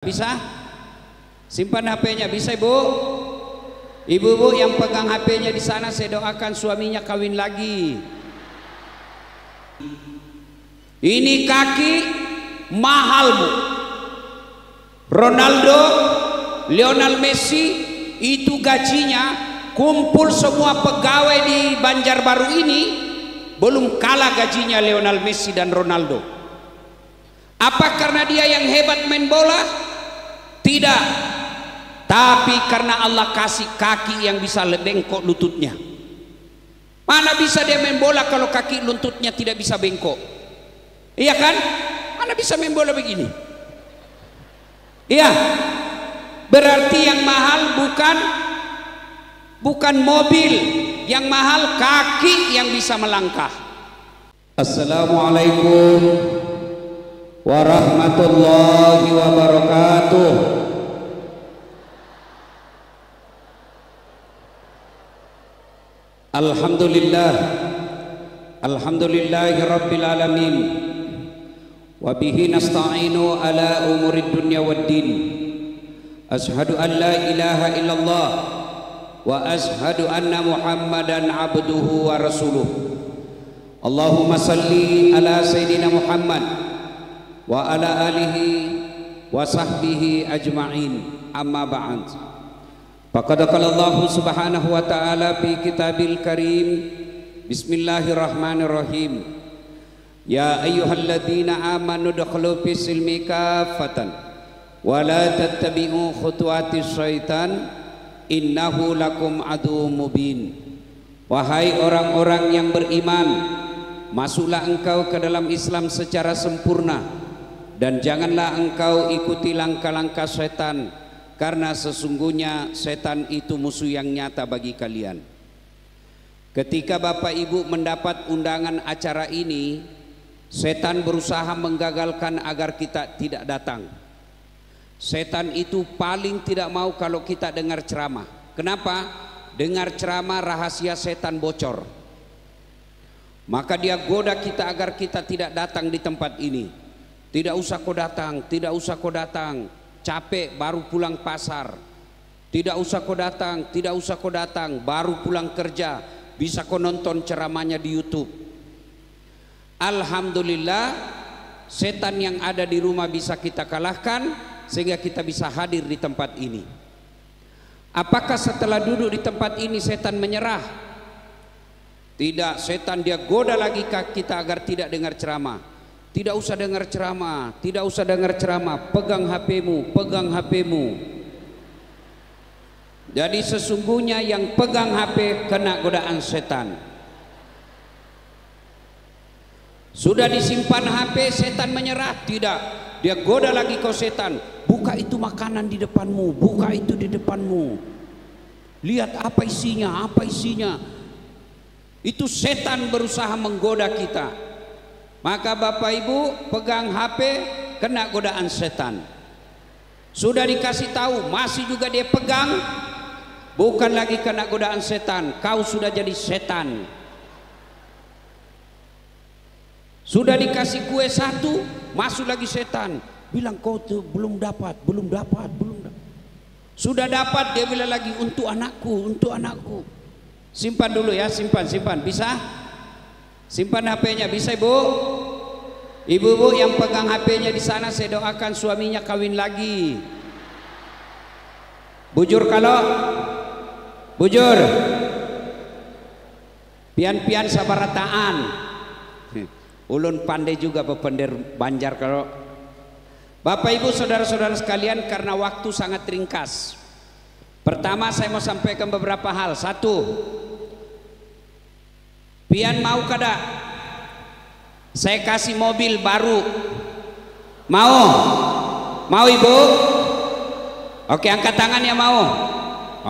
Bisa? Simpan HP-nya, bisa Ibu? Ibu-ibu yang pegang HP-nya di sana, saya doakan suaminya kawin lagi. Ini kaki mahal Bu. Ronaldo, Lionel Messi itu gajinya kumpul semua pegawai di Banjarbaru ini belum kalah gajinya Lionel Messi dan Ronaldo. Apa karena dia yang hebat main bola? Tidak, tapi karena Allah kasih kaki yang bisa bengkok lututnya. Mana bisa dia main bola kalau kaki lututnya tidak bisa bengkok? Iya kan? Mana bisa main bola begini? Iya. Berarti yang mahal bukan mobil, yang mahal kaki yang bisa melangkah. Assalamualaikum warahmatullahi wabarakatuh. Alhamdulillah, alhamdulillahi rabbil alamin, wa bihi nasta'inu ala umurid dunya waddin. Ashhadu an la ilaha illallah wa ashhadu anna muhammadan abduhu wa rasuluh. Allahumma salli ala sayyidina Muhammad wa ala alihi wa sahbihi ajma'in, amma ba'd. Faqad qala Allah subhanahu wa ta'ala fi kitabil karim, bismillahirrahmanirrahim, ya ayyuhalladzina amanu dukhulu fis silmi kaffatan wa la tattabi'u khutuwatis syaitan innahu lakum aduwwum mubin. Wahai orang-orang yang beriman, masuklah engkau ke dalam Islam secara sempurna dan janganlah engkau ikuti langkah-langkah setan, karena sesungguhnya setan itu musuh yang nyata bagi kalian. Ketika Bapak Ibu mendapat undangan acara ini, setan berusaha menggagalkan agar kita tidak datang. Setan itu paling tidak mau kalau kita dengar ceramah. Kenapa? Dengar ceramah rahasia setan bocor. Maka dia goda kita agar kita tidak datang di tempat ini. Tidak usah kau datang, tidak usah kau datang. Capek baru pulang pasar. Tidak usah kau datang, tidak usah kau datang, baru pulang kerja. Bisa kau nonton ceramahnya di YouTube. Alhamdulillah, setan yang ada di rumah bisa kita kalahkan sehingga kita bisa hadir di tempat ini. Apakah setelah duduk di tempat ini setan menyerah? Tidak, setan dia goda lagi kita agar tidak dengar ceramah. Tidak usah dengar ceramah, tidak usah dengar ceramah, pegang HP-mu, pegang HP-mu. Jadi sesungguhnya yang pegang HP kena godaan setan. Sudah disimpan HP, setan menyerah? Tidak, dia goda lagi kau setan. Buka itu makanan di depanmu, buka itu di depanmu. Lihat apa isinya, apa isinya. Itu setan berusaha menggoda kita. Maka Bapak Ibu pegang HP kena godaan setan. Sudah dikasih tahu masih juga dia pegang, bukan lagi kena godaan setan, kau sudah jadi setan. Sudah dikasih kue satu, masuk lagi setan, bilang kau tuh belum dapat. Sudah dapat, dia bilang lagi untuk anakku, untuk anakku. Simpan dulu ya, simpan. Bisa? Simpan HP-nya, bisa Ibu? Ibu-ibu yang pegang HP-nya di sana, saya doakan suaminya kawin lagi. Bujur kalau bujur, pian-pian sabarataan. Ulun pandai juga pepender Banjar kalau. Bapak Ibu saudara-saudara sekalian, karena waktu sangat ringkas, pertama saya mau sampaikan beberapa hal. Satu, pian mau kada saya kasih mobil baru? Mau Ibu? Oke, angkat tangan ya mau.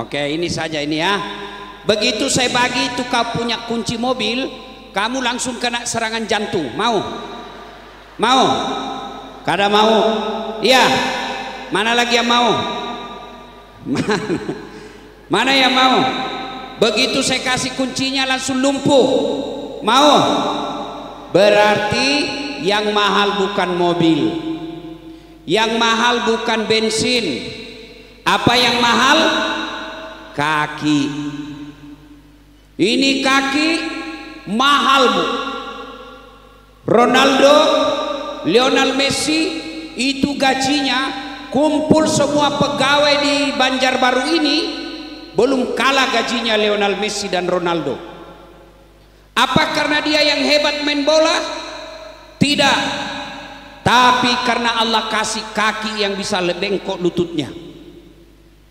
Oke, ini saja ini ya. Begitu saya bagi itu kau punya kunci mobil, kamu langsung kena serangan jantung. Mau? Kada mau? Iya. Mana lagi yang mau? Mana yang mau? Begitu saya kasih kuncinya langsung lumpuh. Mau? Berarti yang mahal bukan mobil, Yang mahal bukan bensin. Apa yang mahal? Kaki. Ini kaki mahal, Bu. Ronaldo, Lionel Messi itu gajinya kumpul semua pegawai di Banjarbaru ini belum kalah gajinya Lionel Messi dan Ronaldo. Apa karena dia yang hebat main bola? Tidak. Tapi karena Allah kasih kaki yang bisa bengkok lututnya.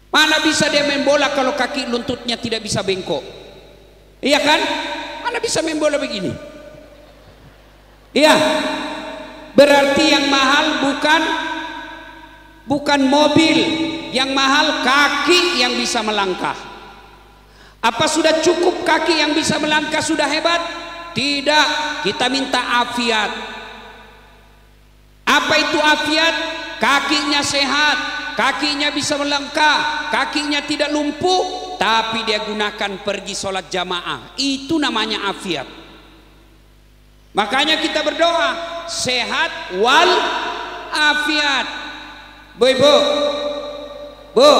Mana bisa dia main bola kalau kaki lututnya tidak bisa bengkok? Iya kan? Mana bisa main bola begini? Iya. Berarti yang mahal bukan mobil, yang mahal kaki yang bisa melangkah. Apa sudah cukup kaki yang bisa melangkah sudah hebat? Tidak, kita minta afiat. Apa itu afiat? Kakinya sehat, kakinya bisa melangkah, kakinya tidak lumpuh, tapi dia gunakan pergi sholat jamaah. Itu namanya afiat. Makanya kita berdoa sehat wal afiat. Bu, ibu, bu,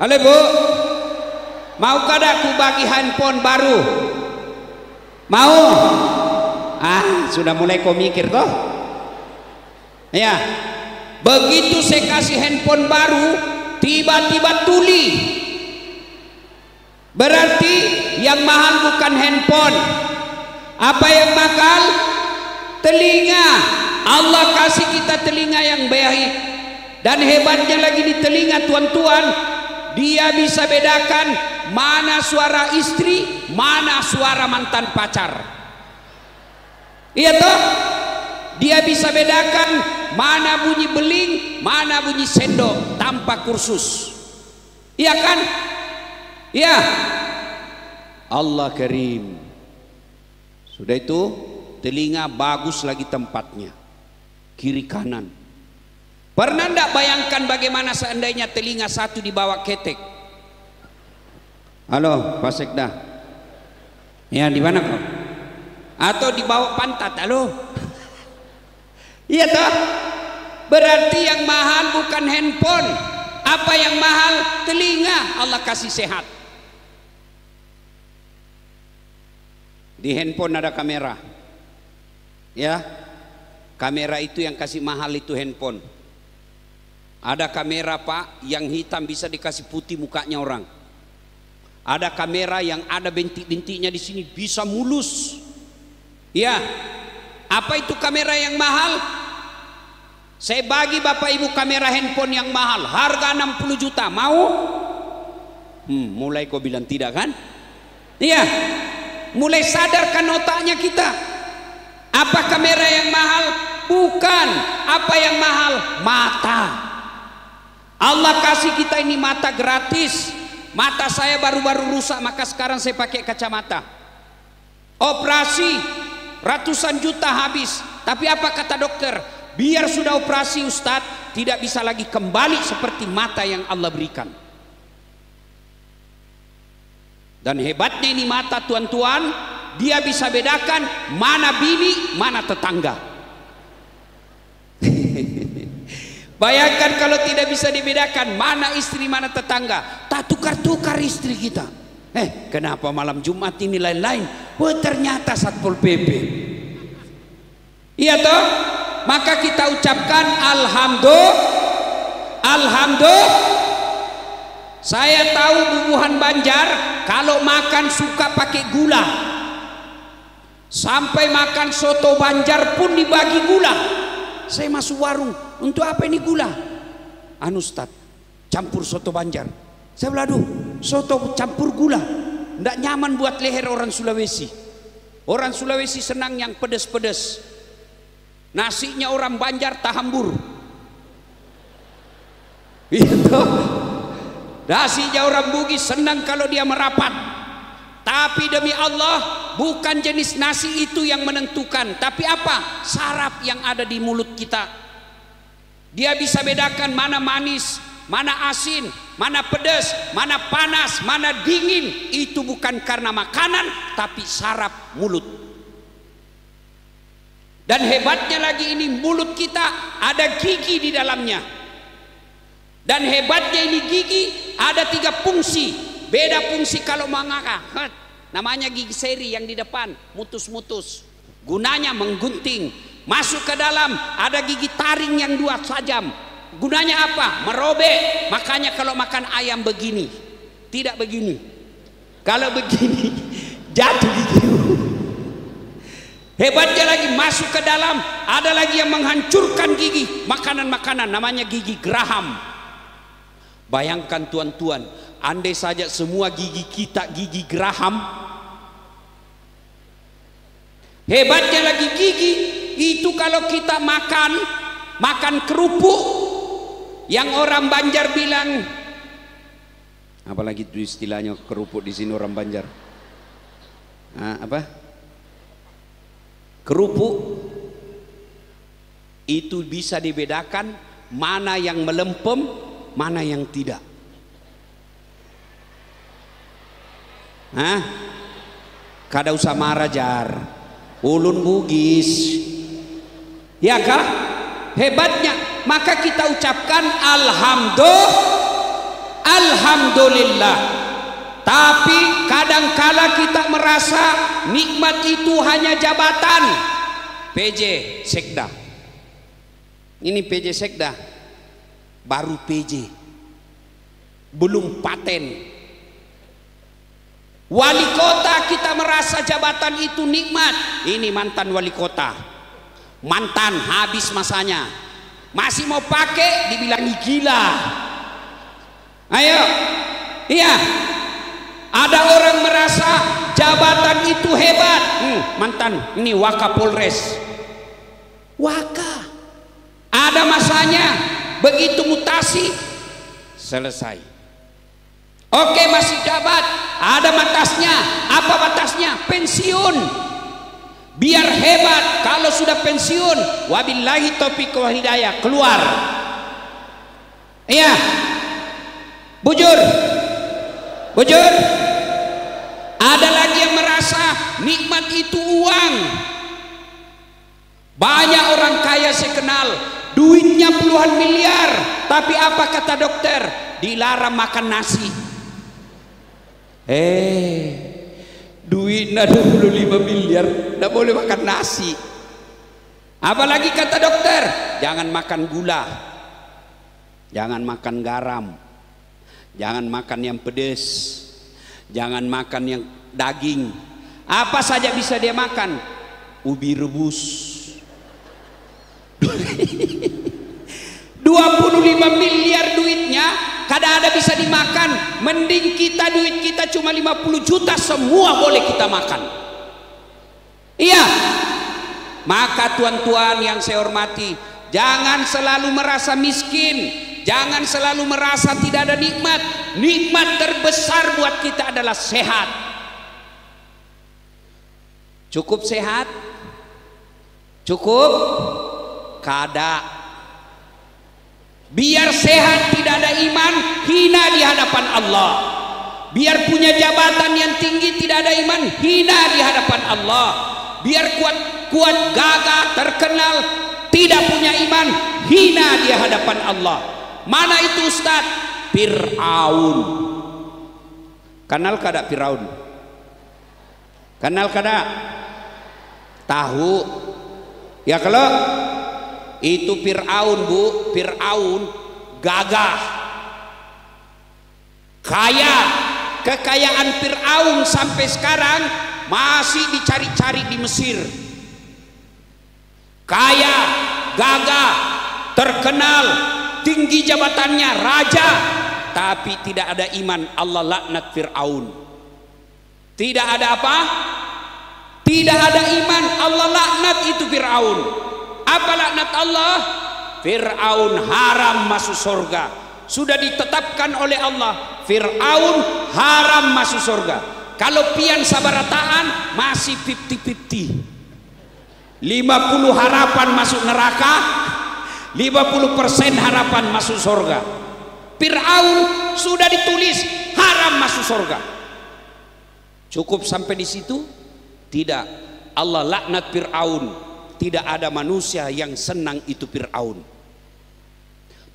halo bu, mau kada aku bagi handphone baru? Mau? Sudah mulai kau mikir toh? Ya, begitu saya kasih handphone baru, tiba-tiba tuli. Berarti yang mahal bukan handphone. Apa yang mahal? Telinga. Allah kasih kita telinga yang baik. Dan hebatnya lagi di telinga tuan-tuan, dia bisa bedakan mana suara istri, mana suara mantan pacar. Iya toh? Dia bisa bedakan mana bunyi beling, mana bunyi sendok tanpa kursus. Iya kan? Iya. Allah Karim. Sudah itu telinga bagus lagi tempatnya, kiri kanan. Pernah enggak bayangkan bagaimana seandainya telinga satu dibawa ketek? Halo Pak Sekda, ya di mana kau? Atau dibawa pantat? Halo? Iya toh? Berarti yang mahal bukan handphone. Apa yang mahal? Telinga. Allah kasih sehat. Di handphone ada kamera. Ya, kamera itu yang kasih mahal itu handphone. Ada kamera Pak yang hitam bisa dikasih putih mukanya orang. Ada kamera yang ada bintik-bintiknya di sini bisa mulus. Ya, apa itu kamera yang mahal? Saya bagi Bapak Ibu kamera handphone yang mahal, harga 60 juta. Mau? Mulai kau bilang tidak kan? Iya. Mulai sadarkan otaknya kita. Apa kamera yang mahal? Bukan. Apa yang mahal? Mata. Allah kasih kita ini mata gratis. Mata saya baru-baru rusak, maka sekarang saya pakai kacamata. Operasi ratusan juta habis. Tapi apa kata dokter? Biar sudah operasi Ustadz, tidak bisa lagi kembali seperti mata yang Allah berikan. Dan hebatnya ini mata tuan-tuan, dia bisa bedakan mana bini, mana tetangga. Bayangkan kalau tidak bisa dibedakan mana istri, mana tetangga, tak tukar-tukar istri kita. Kenapa malam Jumat ini lain-lain? Oh ternyata Satpol PP. Iya toh? Maka kita ucapkan Alhamdulillah. Saya tahu bubuhan Banjar kalau makan suka pakai gula. Sampai makan soto Banjar pun dibagi gula. Saya masuk warung, untuk apa ini gula? Ustaz, campur soto Banjar. Saya bilang, aduh, soto campur gula nggak nyaman buat leher orang Sulawesi. Orang Sulawesi senang yang pedes-pedes. Nasinya orang Banjar tahambur. Itu nasinya orang Bugis senang kalau dia merapat. Tapi demi Allah, bukan jenis nasi itu yang menentukan, tapi apa? Saraf yang ada di mulut kita. Dia bisa bedakan mana manis, mana asin, mana pedas, mana panas, mana dingin. Itu bukan karena makanan, tapi saraf mulut. Dan hebatnya lagi ini, mulut kita ada gigi di dalamnya. Dan hebatnya ini gigi ada 3 fungsi. Beda fungsi kalau mangaka. Namanya gigi seri yang di depan, mutus-mutus. Gunanya menggunting. Masuk ke dalam ada gigi taring yang 2 tajam. Gunanya apa? Merobek. Makanya kalau makan ayam begini, tidak begini. Kalau begini jatuh gigi. Hebatnya lagi, masuk ke dalam ada lagi yang menghancurkan gigi, makanan-makanan, namanya gigi geraham. Bayangkan tuan-tuan, andai saja semua gigi kita gigi geraham. Hebatnya lagi gigi itu kalau kita makan kerupuk, yang orang Banjar bilang, apalagi itu istilahnya kerupuk di sini orang Banjar, apa? Kerupuk itu bisa dibedakan mana yang melempem, mana yang tidak. Kada usah marah jar, ulun bugis, ya kah? Hebatnya, maka kita ucapkan alhamdulillah. Tapi kadangkala kita merasa nikmat itu hanya jabatan. PJ Sekda, ini PJ Sekda, baru PJ, belum paten. Wali kota kita merasa jabatan itu nikmat. Ini mantan wali kota, mantan, habis masanya, masih mau pakai, dibilang gila. Ayo, iya. Ada orang merasa jabatan itu hebat. Mantan, ini Wakapolres, Waka. Ada masanya, begitu mutasi, selesai. Oke, masih jabat, ada batasnya. Apa batasnya? Pensiun. Biar hebat, kalau sudah pensiun, wabillahi taufiq wal hidayah, keluar. Iya, bujur. Ada lagi yang merasa nikmat itu uang. Banyak orang kaya saya kenal, duitnya puluhan miliar, tapi apa kata dokter? Dilarang makan nasi. Duitnya 25 miliar, tidak boleh makan nasi. Apalagi kata dokter, jangan makan gula, jangan makan garam, jangan makan yang pedas, jangan makan yang daging. Apa saja bisa dia makan? Ubi rebus. 25 miliar duitnya, kada ada bisa dimakan. Mending kita, duit kita cuma 50 juta, semua boleh kita makan. Iya. Maka tuan-tuan yang saya hormati, jangan selalu merasa miskin, jangan selalu merasa tidak ada nikmat. Nikmat terbesar buat kita adalah sehat. Cukup sehat? Cukup? Kada. Biar sehat tidak ada iman, hina di hadapan Allah. Biar punya jabatan yang tinggi tidak ada iman, hina di hadapan Allah. Biar kuat gagah terkenal tidak punya iman, hina di hadapan Allah. Mana itu Ustaz? Fir'aun. Kenal kada Fir'aun? Kenal kada? Tahu? Ya kalau itu Fir'aun, Bu. Fir'aun gagah, kaya. Kekayaan Fir'aun sampai sekarang masih dicari-cari di Mesir. Kaya, gagah, terkenal, tinggi jabatannya, raja, tapi tidak ada iman. Allah laknat Fir'aun. Tidak ada apa? Tidak ada iman, Allah laknat itu Fir'aun. Apa laknat Allah? Fir'aun haram masuk surga. Sudah ditetapkan oleh Allah, Fir'aun haram masuk surga. Kalau pian sabarataan masih 50-50. 50 harapan masuk neraka, 50% harapan masuk surga. Fir'aun sudah ditulis haram masuk surga. Cukup sampai di situ? Tidak. Allah laknat Fir'aun. tidak ada manusia yang senang itu Fir'aun.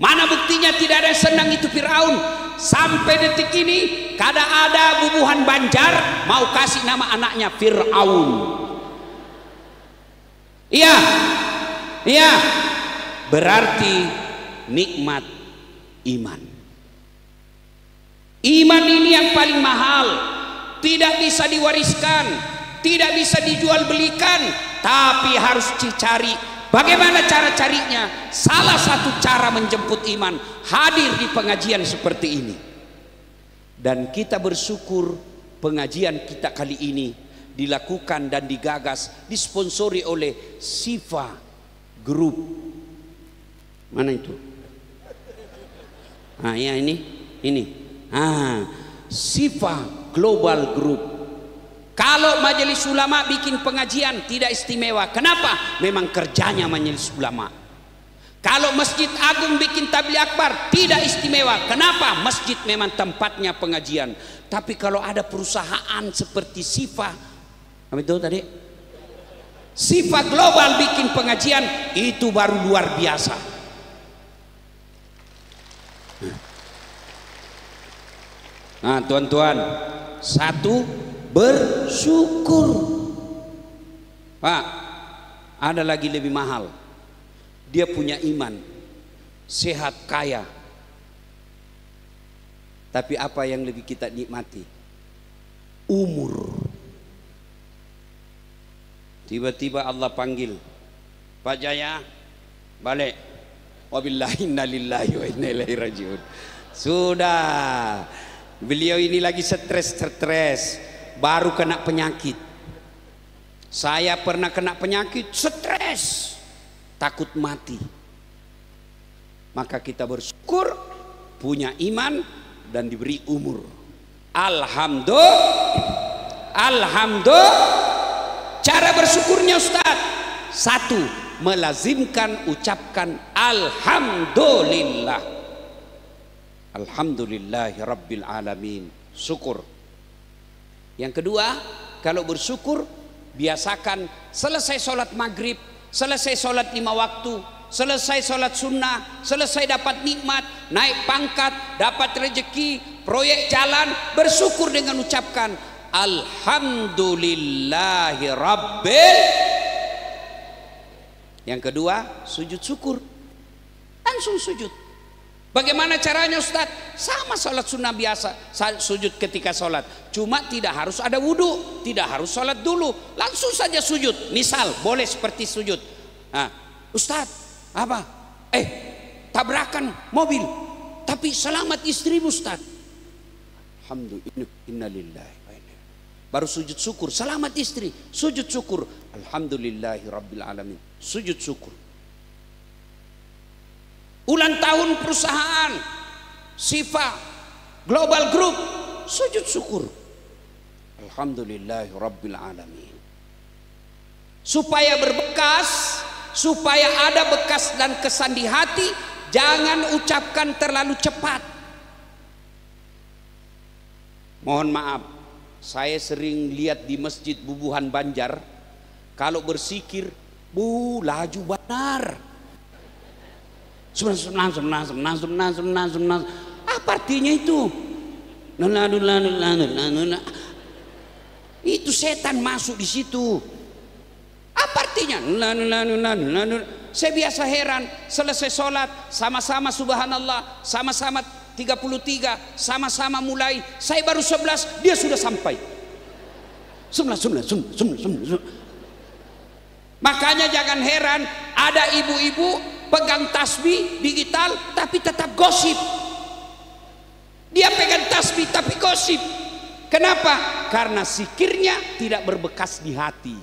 Mana buktinya tidak ada yang senang itu Fir'aun? Sampai detik ini kada ada bubuhan Banjar mau kasih nama anaknya Fir'aun. Iya, iya, berarti nikmat iman. Iman ini yang paling mahal, tidak bisa diwariskan, tidak bisa dijual belikan, tapi harus dicari. Bagaimana cara carinya? Salah satu cara menjemput iman, hadir di pengajian seperti ini. Dan kita bersyukur pengajian kita kali ini dilakukan dan digagas, disponsori oleh Sifa Group. Mana itu? Ah ya, ini. Sifa Global Group. Kalau majelis ulama bikin pengajian tidak istimewa. Kenapa? Memang kerjanya majelis ulama. Kalau Masjid Agung bikin tabligh akbar tidak istimewa. Kenapa? Masjid memang tempatnya pengajian. Tapi kalau ada perusahaan seperti Sifa, apa itu tadi? Sifa Global bikin pengajian, itu baru luar biasa. Nah tuan-tuan, satu, bersyukur. Pak, ada lagi lebih mahal. Dia punya iman, sehat, kaya. Tapi apa yang lebih kita nikmati? Umur. Tiba-tiba Allah panggil, Pak Jaya, balik. Wabillahi inna lillahi wa inna ilaihi rajiun. Sudah. Beliau ini lagi stres, baru kena penyakit. Saya pernah kena penyakit, stres, takut mati. Maka kita bersyukur punya iman dan diberi umur. Alhamdulillah. Cara bersyukurnya Ustaz, satu, melazimkan ucapkan alhamdulillah. Alhamdulillahi Rabbil Alamin. Syukur. Yang kedua, kalau bersyukur biasakan selesai sholat maghrib, selesai sholat 5 waktu, selesai sholat sunnah, selesai dapat nikmat, naik pangkat, dapat rezeki, proyek jalan, bersyukur dengan ucapkan Alhamdulillahi Rabbil. Yang kedua, sujud syukur. Langsung sujud. Bagaimana caranya Ustaz? Sama sholat sunnah biasa, sujud ketika sholat. Cuma tidak harus ada wudhu, tidak harus sholat dulu, langsung saja sujud. Misal boleh seperti sujud. Nah, Ustaz, apa? Tabrakan mobil, tapi selamat istrimu Ustaz. Alhamdulillah, innalillahi wa inna. Baru sujud syukur, selamat istri, sujud syukur. Alhamdulillahi Rabbil Alamin, sujud syukur. Ulang tahun perusahaan Sifa Global Group, sujud syukur. Alhamdulillahi Rabbil Alamin. Supaya berbekas, supaya ada bekas dan kesan di hati, jangan ucapkan terlalu cepat. Mohon maaf, saya sering lihat di masjid Bubuhan Banjar, kalau bersikir, laju benar. Apa artinya itu? Itu setan masuk di situ. Apa artinya? Saya biasa heran, selesai sholat sama-sama subhanallah, sama-sama 33, sama-sama mulai. Saya baru 11, dia sudah sampai. Makanya jangan heran ada ibu-ibu pegang tasbih digital tapi tetap gosip. Dia pegang tasbih tapi gosip. Kenapa? Karena zikirnya tidak berbekas di hati.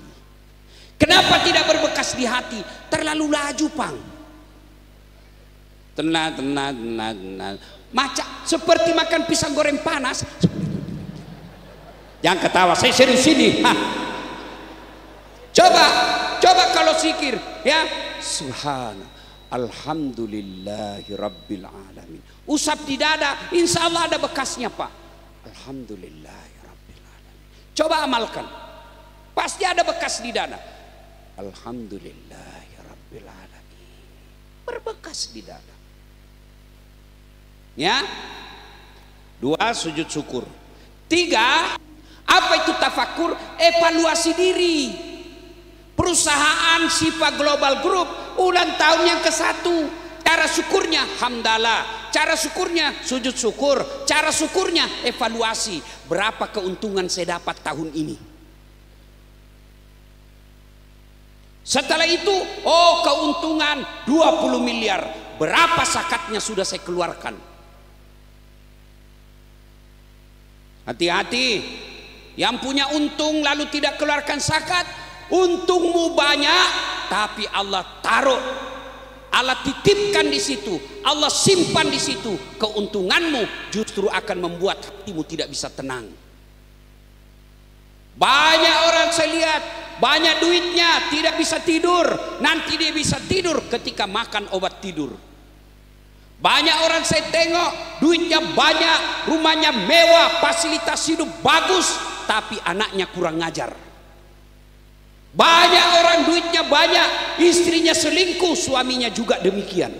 Kenapa tidak berbekas di hati? Terlalu laju, Pang. Tenang. Seperti makan pisang goreng panas. Jangan ketawa, saya serius ini. Coba kalau zikir, ya. Subhanallah. Alhamdulillahi Rabbil Alamin. Usap di dada, insya Allah ada bekasnya Pak. Alhamdulillahi Rabbil Alamin. Coba amalkan, pasti ada bekas di dada. Alhamdulillahirabbil alamin. Berbekas di dada. Ya. 2, sujud syukur. 3, apa itu tafakur? Evaluasi diri. Perusahaan Sifa Global Group ulang tahun yang ke-1. Cara syukurnya hamdalah, cara syukurnya sujud syukur, cara syukurnya evaluasi. Berapa keuntungan saya dapat tahun ini? Setelah itu, oh keuntungan 20 miliar. Berapa zakatnya sudah saya keluarkan? Hati-hati. Yang punya untung lalu tidak keluarkan zakat, untungmu banyak tapi Allah taruh, Allah titipkan di situ, Allah simpan di situ. Keuntunganmu justru akan membuat hatimu tidak bisa tenang. Banyak orang saya lihat banyak duitnya tidak bisa tidur, nanti dia bisa tidur ketika makan obat tidur. Banyak orang saya tengok duitnya banyak, rumahnya mewah, fasilitas hidup bagus, tapi anaknya kurang ngajar. Banyak orang duitnya banyak, istrinya selingkuh, suaminya juga demikian.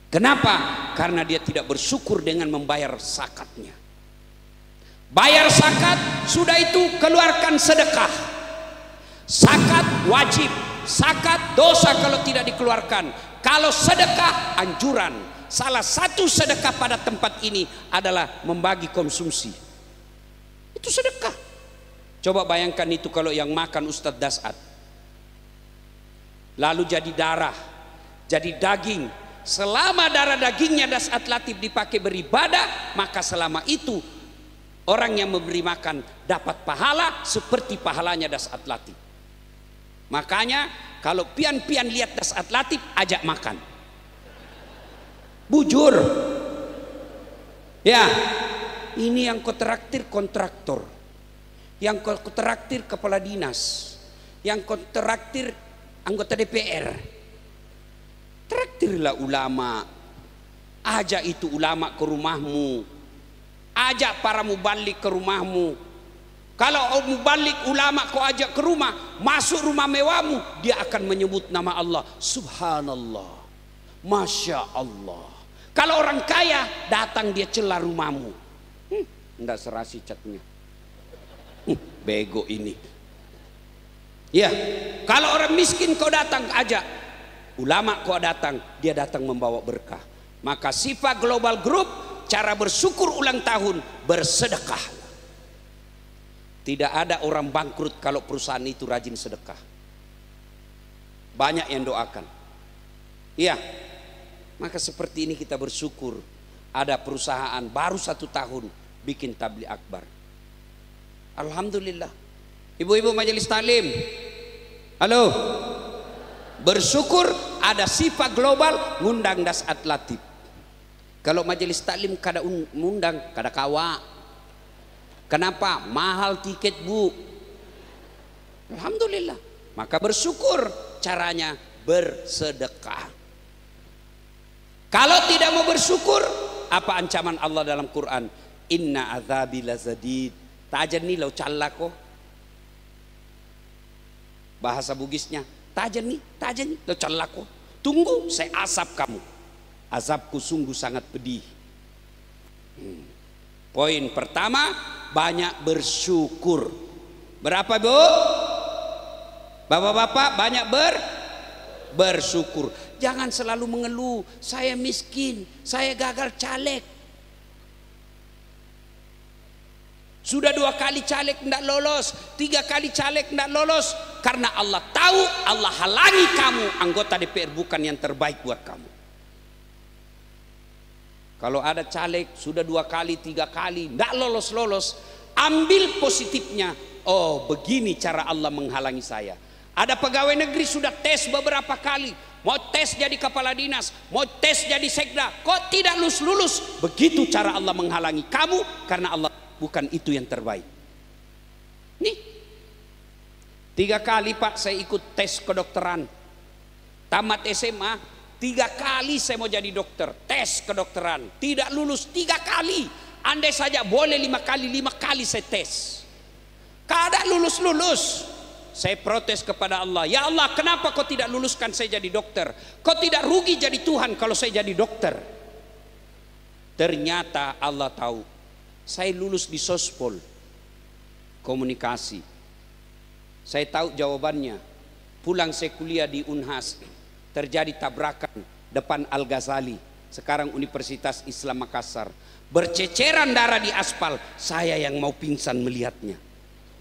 Kenapa? Karena dia tidak bersyukur dengan membayar zakatnya. Bayar zakat, sudah itu keluarkan sedekah. Zakat wajib, zakat dosa kalau tidak dikeluarkan. Kalau sedekah anjuran. Salah satu sedekah pada tempat ini adalah membagi konsumsi. Itu sedekah. Coba bayangkan itu kalau yang makan Ustadz Dasat, lalu jadi darah, jadi daging. Selama darah dagingnya Dasat Latif dipakai beribadah, maka selama itu orang yang memberi makan dapat pahala seperti pahalanya Dasat Latif. Makanya kalau pian-pian lihat Dasat Latif, ajak makan. Bujur. Ya, ini yang kau traktir kontraktor, yang kau traktir kepala dinas, yang kau traktir anggota DPR. Traktirlah ulama. Ajak itu ulama ke rumahmu. Ajak para mubalik ke rumahmu. Kalau mubalik ulama kau ajak ke rumah, masuk rumah mewahmu, dia akan menyebut nama Allah. Subhanallah, Masya Allah. Kalau orang kaya datang dia celah rumahmu, enggak serasi catnya, bego ini. Ya, kalau orang miskin kau datang ajak, ulama kau datang, dia datang membawa berkah. Maka Sifa Global Group cara bersyukur ulang tahun bersedekah. Tidak ada orang bangkrut kalau perusahaan itu rajin sedekah. Banyak yang doakan. Iya. Maka seperti ini kita bersyukur. Ada perusahaan baru 1 tahun bikin tabligh akbar. Alhamdulillah. Ibu-ibu majelis taklim. Halo. Bersyukur ada Sifa Global ngundang Dasat Latif. Kalau majelis taklim kada undang, kada kawa. Kenapa? Mahal tiket, Bu. Alhamdulillah. Maka bersyukur, caranya bersedekah. Kalau tidak mau bersyukur, apa ancaman Allah dalam Quran? Inna azabi lazadid. Tajani lau callako. Bahasa Bugisnya, tajani lau callako. Tunggu, saya asap kamu. Azabku sungguh sangat pedih. Poin pertama, banyak bersyukur. Berapa, Bu? Bapak-bapak banyak bersyukur. Jangan selalu mengeluh, saya miskin, saya gagal caleg. Sudah 2 kali caleg tidak lolos, 3 kali caleg tidak lolos. Karena Allah tahu, Allah halangi kamu. Anggota DPR bukan yang terbaik buat kamu. Kalau ada caleg sudah 2 kali, 3 kali tidak lolos-lolos, ambil positifnya. Oh, begini cara Allah menghalangi saya. Ada pegawai negeri sudah tes beberapa kali, mau tes jadi kepala dinas, mau tes jadi sekda, kok tidak lulus-lulus. Begitu cara Allah menghalangi kamu, karena Allah bukan itu yang terbaik. Nih 3 kali Pak saya ikut tes kedokteran. Tamat SMA 3 kali saya mau jadi dokter, tes kedokteran, tidak lulus 3 kali. Andai saja boleh 5 kali, 5 kali saya tes, kada lulus-lulus. Saya protes kepada Allah, ya Allah, kenapa kau tidak luluskan saya jadi dokter? Kau tidak rugi jadi Tuhan kalau saya jadi dokter? Ternyata Allah tahu, saya lulus di Sospol komunikasi. Saya tahu jawabannya. Pulang saya kuliah di Unhas, terjadi tabrakan depan Al-Ghazali, sekarang Universitas Islam Makassar. Berceceran darah di aspal, saya yang mau pingsan melihatnya.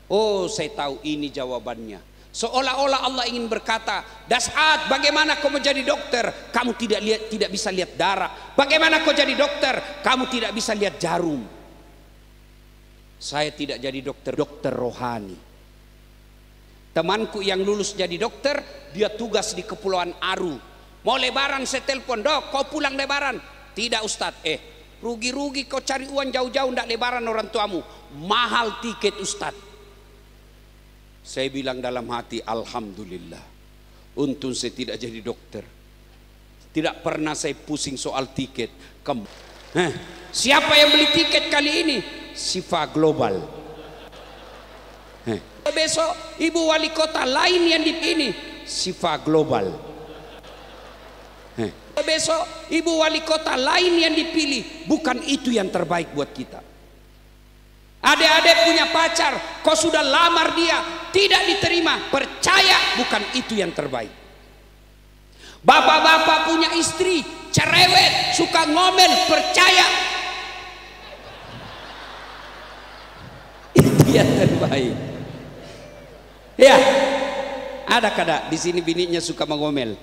Oh, saya tahu ini jawabannya. Seolah-olah Allah ingin berkata, Das'ad, bagaimana kau menjadi dokter? Kamu tidak bisa lihat darah. Bagaimana kau jadi dokter? Kamu tidak bisa lihat jarum. Saya tidak jadi dokter, dokter rohani. Temanku yang lulus jadi dokter, dia tugas di Kepulauan Aru. Mau lebaran saya telepon, dok, kau pulang lebaran? Tidak Ustadz. Rugi-rugi kau cari uang jauh-jauh, ndak lebaran orang tuamu. Mahal tiket Ustadz. Saya bilang dalam hati, alhamdulillah, untung saya tidak jadi dokter. Tidak pernah saya pusing soal tiket. Siapa yang beli tiket kali ini? Sifa Global. Besok ibu wali kota lain yang dipilih, Sifa Global. Besok ibu wali kota lain yang dipilih, bukan itu yang terbaik buat kita. Adik-adik punya pacar, kau sudah lamar dia, tidak diterima, percaya bukan itu yang terbaik. Bapak-bapak punya istri, cerewet, suka ngomel, percaya itu yang terbaik. Ya, ada kada di sini bininya suka mengomel?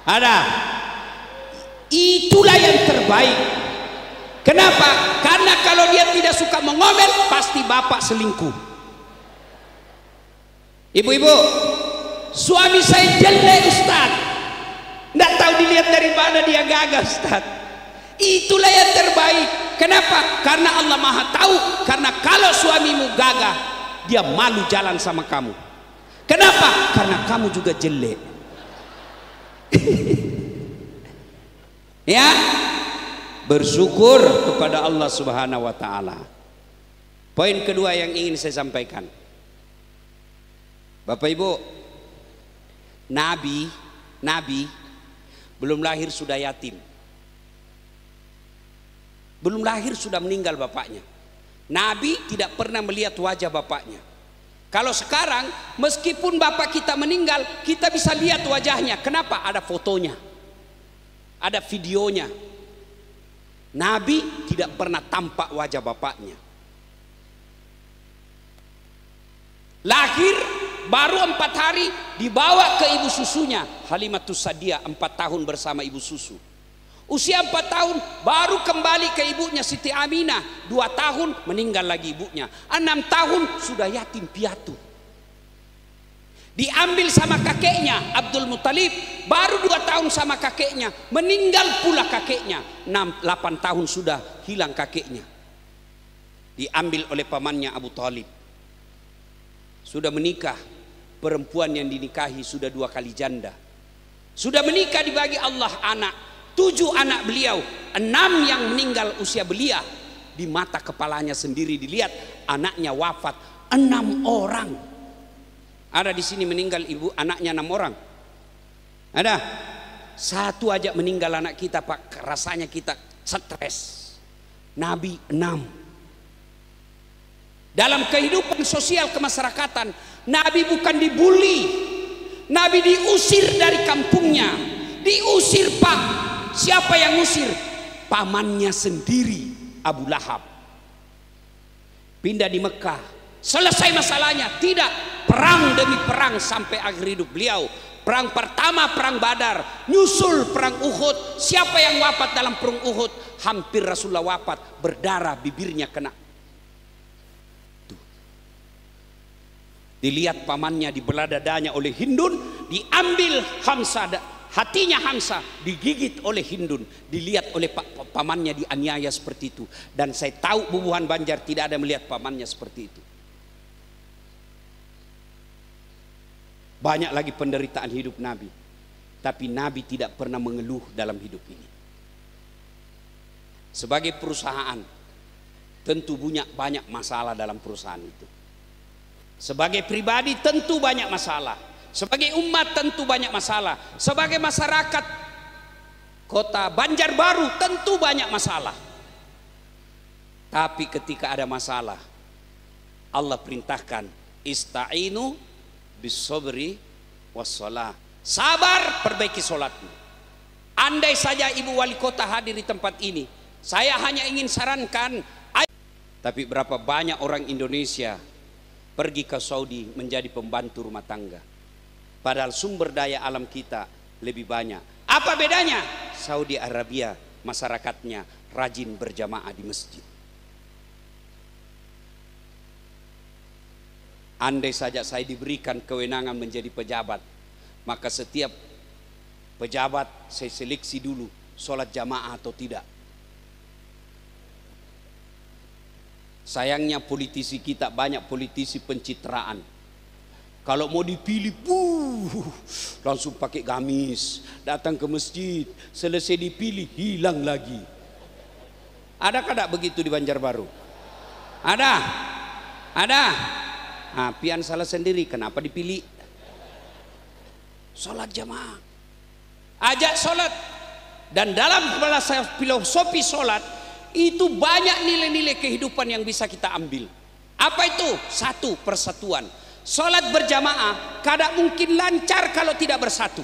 Ada. Itulah yang terbaik. Kenapa? Karena kalau dia tidak suka mengomel, pasti bapak selingkuh. Ibu-ibu, suami saya jelek Ustaz, nggak tahu dilihat dari mana dia gagah Ustaz. Itulah yang terbaik. Kenapa? Karena Allah Maha tahu. Karena kalau suamimu gagah, dia malu jalan sama kamu. Kenapa? Karena kamu juga jelek. Ya, bersyukur kepada Allah Subhanahu wa taala. Poin kedua yang ingin saya sampaikan. Bapak Ibu, Nabi belum lahir sudah yatim. Belum lahir sudah meninggal bapaknya. Nabi tidak pernah melihat wajah bapaknya. Kalau sekarang meskipun bapak kita meninggal, kita bisa lihat wajahnya. Kenapa? Ada fotonya, ada videonya. Nabi tidak pernah tampak wajah bapaknya. Lahir baru 4 hari dibawa ke ibu susunya Halimatus Sadia, 4 tahun bersama ibu susu. Usia 4 tahun baru kembali ke ibunya Siti Aminah. 2 tahun meninggal lagi ibunya. 6 tahun sudah yatim piatu. Diambil sama kakeknya Abdul Muttalib, baru 2 tahun sama kakeknya, meninggal pula kakeknya. 8 tahun sudah hilang kakeknya. Diambil oleh pamannya Abu Talib. Sudah menikah, perempuan yang dinikahi sudah 2 kali janda. Sudah menikah dibagi Allah anak, 7 anak beliau, 6 yang meninggal usia belia. Di mata kepalanya sendiri dilihat anaknya wafat 6 orang. Ada di sini meninggal ibu anaknya 6 orang? Ada? 1 aja meninggal anak kita Pak, rasanya kita stres. Nabi 6. Dalam kehidupan sosial kemasyarakatan, Nabi bukan dibully, Nabi diusir dari kampungnya. Diusir Pak. Siapa yang usir? Pamannya sendiri, Abu Lahab. Pindah di Mekah. Selesai masalahnya? Tidak. Perang demi perang sampai akhir hidup beliau. Perang pertama perang Badar, nyusul perang Uhud. Siapa yang wafat dalam perang Uhud? Hampir Rasulullah wafat, berdarah, bibirnya kena. Tuh. Dilihat pamannya dibelah dadanya oleh Hindun, diambil Hamzah, hatinya Hamzah digigit oleh Hindun. Dilihat oleh pamannya dianiaya seperti itu. Dan saya tahu Bubuhan Banjar tidak ada melihat pamannya seperti itu. Banyak lagi penderitaan hidup Nabi, tapi Nabi tidak pernah mengeluh dalam hidup ini. Sebagai perusahaan, tentu punya banyak masalah dalam perusahaan itu. Sebagai pribadi tentu banyak masalah, sebagai umat tentu banyak masalah, sebagai masyarakat kota Banjarbaru tentu banyak masalah. Tapi ketika ada masalah, Allah perintahkan ista'inu bis-sabri was-shalah. Sabar, perbaiki sholatmu. Andai saja ibu wali kota hadir di tempat ini, saya hanya ingin sarankan, tapi berapa banyak orang Indonesia pergi ke Saudi menjadi pembantu rumah tangga, padahal sumber daya alam kita lebih banyak. Apa bedanya? Saudi Arabia masyarakatnya rajin berjamaah di masjid. Andai saja saya diberikan kewenangan menjadi pejabat, maka setiap pejabat saya seleksi dulu sholat jamaah atau tidak. Sayangnya politisi kita banyak politisi pencitraan. Kalau mau dipilih, langsung pakai gamis, datang ke masjid, selesai dipilih hilang lagi. Ada tidak begitu di Banjarbaru? Ada? Ada? Nah, pian salah sendiri, kenapa dipilih? Sholat jamaah, ajak sholat. Dan dalam filosofi sholat itu banyak nilai-nilai kehidupan yang bisa kita ambil. Apa itu? Satu, persatuan. Sholat berjamaah kadang mungkin lancar kalau tidak bersatu.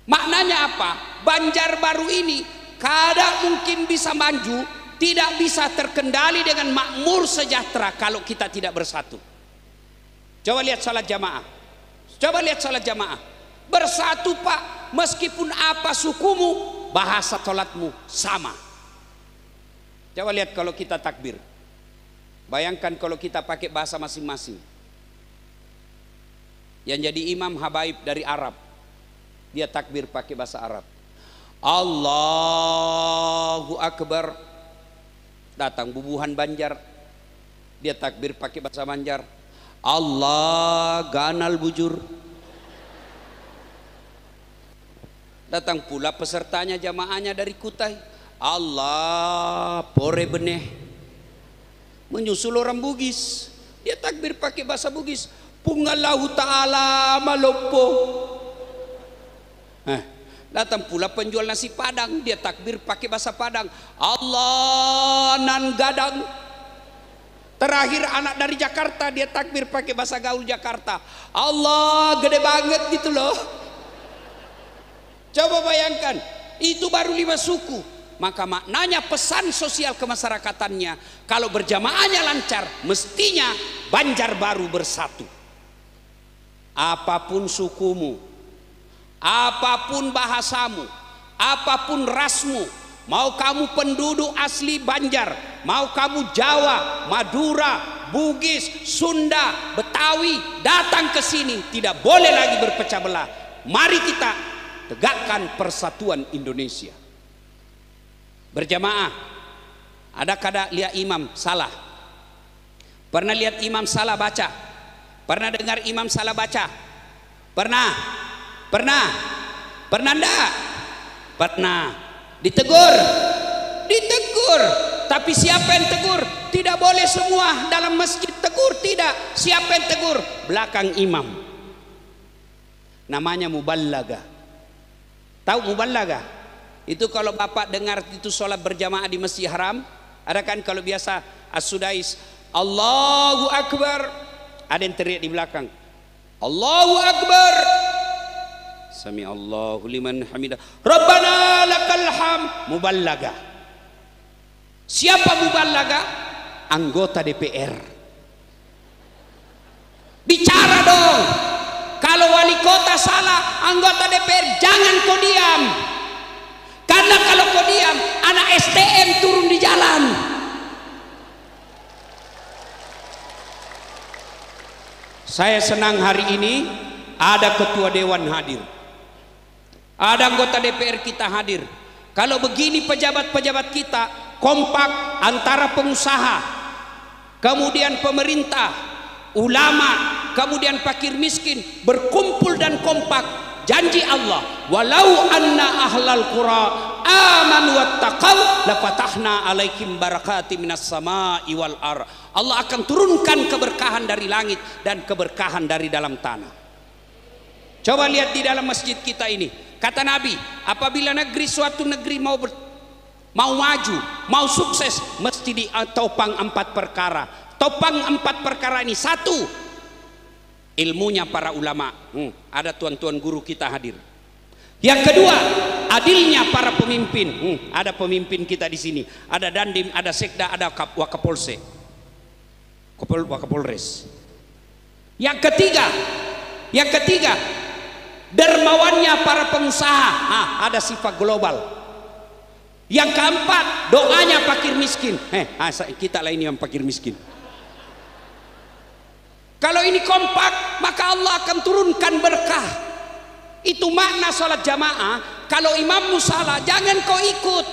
Maknanya apa? Banjarbaru ini kadang mungkin bisa maju, tidak bisa terkendali dengan makmur sejahtera kalau kita tidak bersatu. Coba lihat sholat jamaah. Coba lihat sholat jamaah. Bersatu Pak, meskipun apa sukumu, bahasa sholatmu sama. Coba lihat kalau kita takbir. Bayangkan kalau kita pakai bahasa masing-masing. Yang jadi imam habaib dari Arab, dia takbir pakai bahasa Arab. Allahu Akbar. Datang bubuhan Banjar, dia takbir pakai bahasa Banjar. Allah ganal bujur. Datang pula pesertanya jamaahnya dari Kutai. Allah pore beneh. Menyusul orang Bugis, dia takbir pakai bahasa Bugis. Pungallahu ta'ala malopo. Datang pula penjual nasi Padang, dia takbir pakai bahasa Padang. Allah nan gadang. Terakhir anak dari Jakarta, dia takbir pakai bahasa gaul Jakarta. Allah gede banget gitu loh. Coba bayangkan, itu baru 5 suku. Maka maknanya pesan sosial kemasyarakatannya, kalau berjamaahnya lancar, mestinya Banjarbaru bersatu. Apapun sukumu, apapun bahasamu, apapun rasmu, mau kamu penduduk asli Banjar, mau kamu Jawa, Madura, Bugis, Sunda, Betawi, datang ke sini, tidak boleh lagi berpecah belah. Mari kita tegakkan persatuan Indonesia. Berjamaah. Ada kadang lihat imam salah? Pernah lihat imam salah baca? Pernah dengar imam salah baca? Pernah? Pernah? Pernah enggak? Pernah. Ditegur? Ditegur. Tapi siapa yang tegur? Tidak boleh semua dalam masjid tegur, tidak. Siapa yang tegur? Belakang imam. Namanya muballaga. Tahu muballaga? Itu kalau bapak dengar itu sholat berjamaah di Masjid Haram, ada kan kalau biasa as-sudais, Allahu Akbar, ada yang teriak di belakang, Allahu Akbar, Sami Allahu liman hamidah, Rabbana lakal hamd. Muballaga. Siapa muballaga? Anggota DPR. Bicara dong. Kalau wali kota salah, anggota DPR jangan kau diam. Karena kalau kau diam, anak STM turun di jalan. Saya senang hari ini ada ketua dewan hadir, ada anggota DPR kita hadir. Kalau begini pejabat-pejabat kita kompak antara pengusaha, kemudian pemerintah, ulama, kemudian fakir miskin berkumpul dan kompak. Janji Allah, walau anna ahlal qura amanu wattaqau la fatahna alaikum barakati minas sama'i wal ar. Allah akan turunkan keberkahan dari langit dan keberkahan dari dalam tanah. Coba lihat di dalam masjid kita ini. Kata Nabi, apabila suatu negeri mau maju, mau sukses, mesti ditopang 4 perkara. Topang 4 perkara ini: 1, ilmunya para ulama. Ada tuan-tuan guru kita hadir. Yang kedua, adilnya para pemimpin. Ada pemimpin kita di sini. Ada Dandim, ada Sekda, ada Wakapolse, Wakapolres. Yang ketiga, dermawannya para pengusaha. Ada sifat global. Yang keempat, doanya fakir miskin. Kita lah ini yang fakir miskin. Kalau ini kompak, maka Allah akan turunkan berkah. Itu makna sholat jamaah. Kalau imammu salah, jangan kau ikut.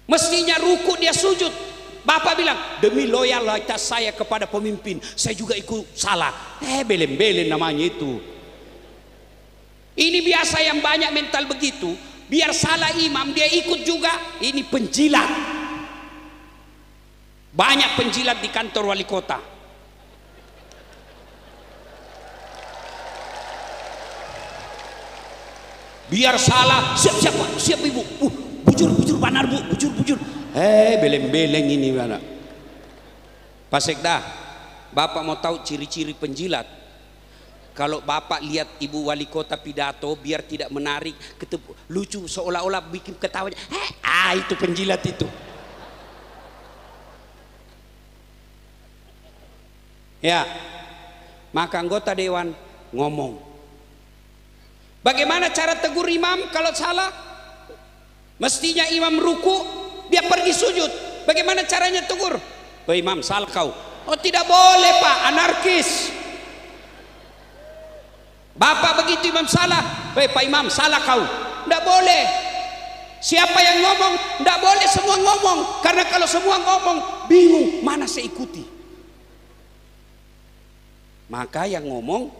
Mestinya ruku dia sujud. Bapak bilang, demi loyalitas saya kepada pemimpin, saya juga ikut salah. Belen-belen namanya itu. Ini biasa yang banyak mental begitu. Biar salah imam, dia ikut juga. Ini penjilat. Banyak penjilat di kantor wali kota. Biar salah, siap ibu, bujur panar bu, bujur. Beleng-beleng ini mana? Pak Sekda, bapak mau tahu ciri-ciri penjilat? Kalau bapak lihat ibu wali kota pidato, biar tidak menarik, lucu, seolah-olah bikin ketawanya, itu penjilat itu. Ya, maka anggota dewan ngomong. Bagaimana cara tegur imam kalau salah? Mestinya imam ruku, dia pergi sujud. Bagaimana caranya tegur? Imam, salah kau. Oh, tidak boleh pak, anarkis. Bapak begitu imam salah, Pak imam salah kau. Tidak boleh. Siapa yang ngomong? Tidak boleh semua ngomong. Karena kalau semua ngomong, bingung mana saya ikuti. Maka yang ngomong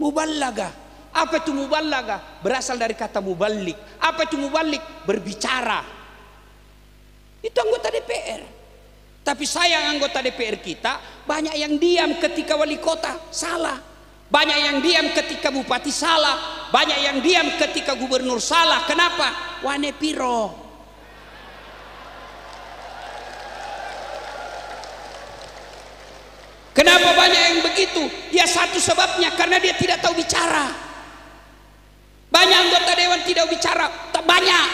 mubalagah. Apa itu mubalagah? Berasal dari kata mubalik. Apa itu mubalik? Berbicara. Itu anggota DPR. Tapi sayang anggota DPR kita banyak yang diam ketika wali kota salah, banyak yang diam ketika bupati salah, banyak yang diam ketika gubernur salah. Kenapa? Wane piro. Kenapa banyak yang begitu? Ya satu sebabnya karena dia tidak tahu bicara. Banyak anggota dewan tidak bicara, tak banyak.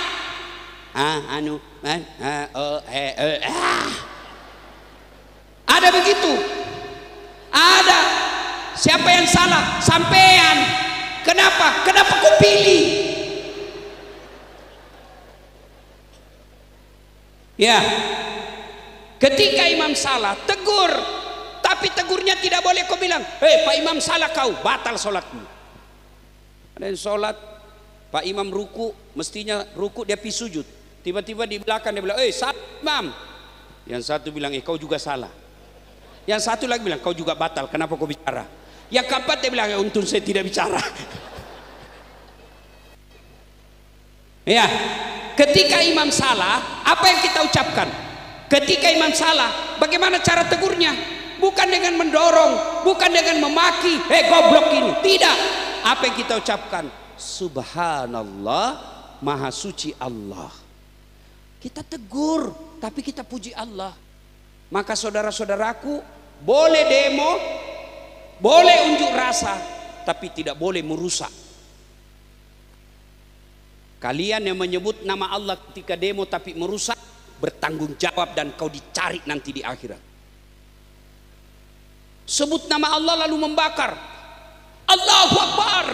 Ada begitu. Ada. Siapa yang salah? Sampean. Kenapa? Kenapa kau pilih? Ya. Ketika imam salah, tegur. Tapi tegurnya tidak boleh kau bilang, Pak imam salah kau, batal sholatmu. Ada yang sholat, Pak imam ruku, mestinya ruku dia pergi sujud. Tiba-tiba di belakang dia bilang, salah imam. Yang satu bilang, kau juga salah. Yang satu lagi bilang, kau juga batal, kenapa kau bicara? Yang keempat dia bilang, untung saya tidak bicara. Ya, ketika imam salah, apa yang kita ucapkan? Ketika imam salah, bagaimana cara tegurnya? Bukan dengan mendorong, bukan dengan memaki, goblok ini. Tidak. Apa yang kita ucapkan? Subhanallah, maha suci Allah. Kita tegur, tapi kita puji Allah. Maka saudara-saudaraku, boleh demo, boleh unjuk rasa, tapi tidak boleh merusak. Kalian yang menyebut nama Allah ketika demo tapi merusak, bertanggung jawab dan kau dicari nanti di akhirat. Sebut nama Allah lalu membakar, Allahu Akbar,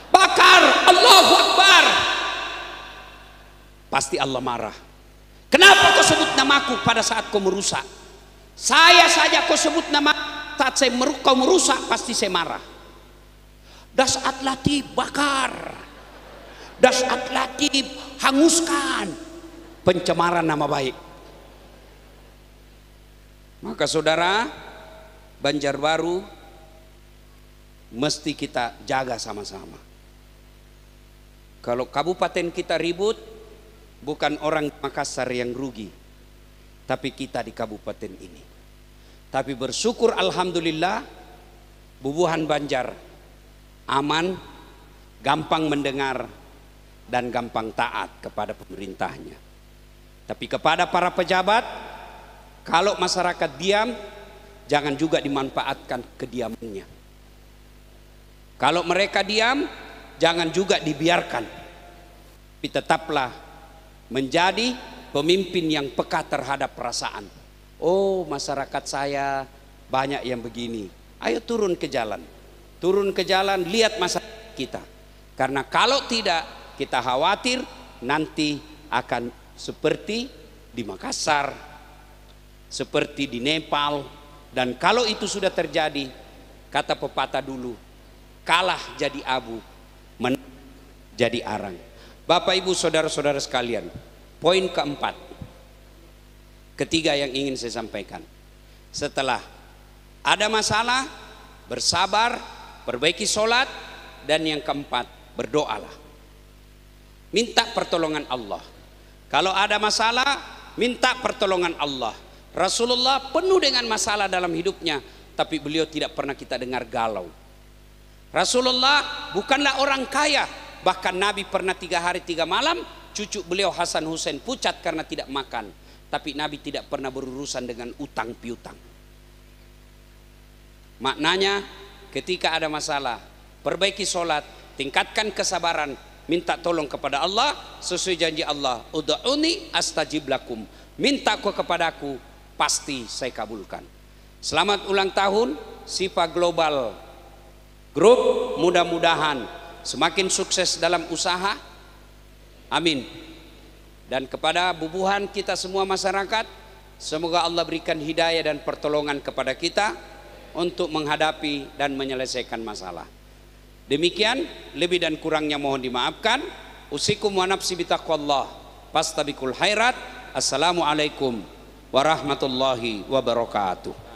bakar, Allahu Akbar. Pasti Allah marah. Kenapa kau sebut namaku pada saat kau merusak? Saya saja kau sebut nama saat kau merusak, pasti saya marah. Dasat Latif, bakar. Dasat Latif, hanguskan. Pencemaran nama baik. Maka saudara, Banjarbaru mesti kita jaga sama-sama. Kalau kabupaten kita ribut, bukan orang Makassar yang rugi, tapi kita di kabupaten ini. Tapi bersyukur alhamdulillah, Bubuhan Banjar aman, gampang mendengar dan gampang taat kepada pemerintahnya. Tapi kepada para pejabat, kalau masyarakat diam, jangan juga dimanfaatkan kediamannya. Kalau mereka diam, jangan juga dibiarkan. Tapi tetaplah menjadi pemimpin yang peka terhadap perasaan. Oh, masyarakat saya banyak yang begini. Ayo turun ke jalan. Turun ke jalan, lihat masyarakat kita. Karena kalau tidak, kita khawatir nanti akan seperti di Makassar, seperti di Nepal. Dan kalau itu sudah terjadi, kata pepatah dulu, kalah jadi abu, menang jadi arang. Bapak Ibu saudara-saudara sekalian, poin keempat, ketiga yang ingin saya sampaikan. Setelah ada masalah, bersabar, perbaiki sholat, dan yang keempat, berdoalah. Minta pertolongan Allah. Kalau ada masalah, minta pertolongan Allah. Rasulullah penuh dengan masalah dalam hidupnya, tapi beliau tidak pernah kita dengar galau. Rasulullah bukanlah orang kaya, bahkan Nabi pernah 3 hari 3 malam cucu beliau Hasan Hussein pucat karena tidak makan, tapi Nabi tidak pernah berurusan dengan utang piutang. Maknanya ketika ada masalah, perbaiki sholat, tingkatkan kesabaran, minta tolong kepada Allah sesuai janji Allah, ud'uni astajib lakum, minta kepadaku pasti saya kabulkan. Selamat ulang tahun Sifa Global Group, mudah-mudahan semakin sukses dalam usaha, amin. Dan kepada Bubuhan kita semua masyarakat, semoga Allah berikan hidayah dan pertolongan kepada kita untuk menghadapi dan menyelesaikan masalah. Demikian, lebih dan kurangnya mohon dimaafkan. Usikum wa nafsi bitaqwallah, fastabiqul khairat. Assalamualaikum warahmatullahi wabarakatuh.